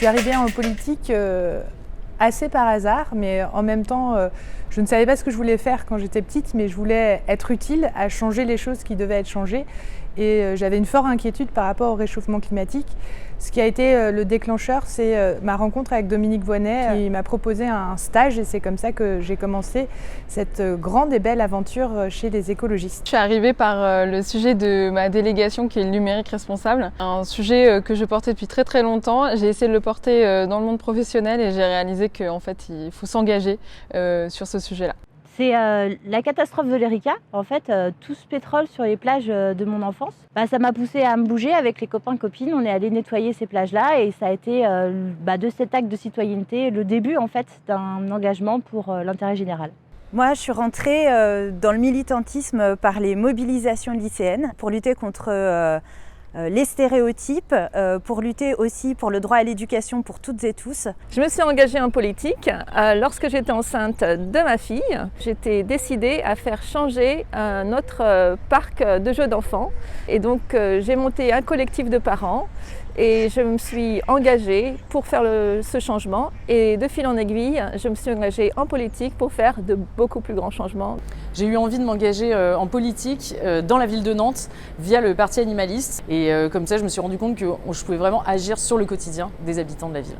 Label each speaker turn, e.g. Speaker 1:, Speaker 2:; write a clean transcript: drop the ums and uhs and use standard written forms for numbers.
Speaker 1: suis arrivée en politique assez par hasard, mais en même temps, je ne savais pas ce que je voulais faire quand j'étais petite, mais je voulais être utile à changer les choses qui devaient être changées. Et j'avais une forte inquiétude par rapport au réchauffement climatique. Ce qui a été le déclencheur, c'est ma rencontre avec Dominique Voynet, qui m'a proposé un stage, et c'est comme ça que j'ai commencé cette grande et belle aventure chez les écologistes.
Speaker 2: Je suis arrivée par le sujet de ma délégation qui est le numérique responsable, un sujet que je portais depuis très longtemps. J'ai essayé de le porter dans le monde professionnel et j'ai réalisé qu'en fait il faut s'engager sur ce sujet-là.
Speaker 3: C'est la catastrophe de l'Erika. En fait, tout ce pétrole sur les plages de mon enfance, ça m'a poussée à me bouger avec les copains-copines. On est allé nettoyer ces plages-là et ça a été de cet acte de citoyenneté le début en fait d'un engagement pour l'intérêt général.
Speaker 4: Moi, je suis rentrée dans le militantisme par les mobilisations lycéennes pour lutter contre les stéréotypes, pour lutter aussi pour le droit à l'éducation pour toutes et tous.
Speaker 5: Je me suis engagée en politique lorsque j'étais enceinte de ma fille. J'étais décidée à faire changer notre parc de jeux d'enfants. Et donc j'ai monté un collectif de parents et je me suis engagée pour faire ce changement. Et de fil en aiguille, je me suis engagée en politique pour faire de beaucoup plus grands changements.
Speaker 6: J'ai eu envie de m'engager en politique dans la ville de Nantes via le Parti animaliste. Et comme ça, je me suis rendu compte que je pouvais vraiment agir sur le quotidien des habitants de la ville.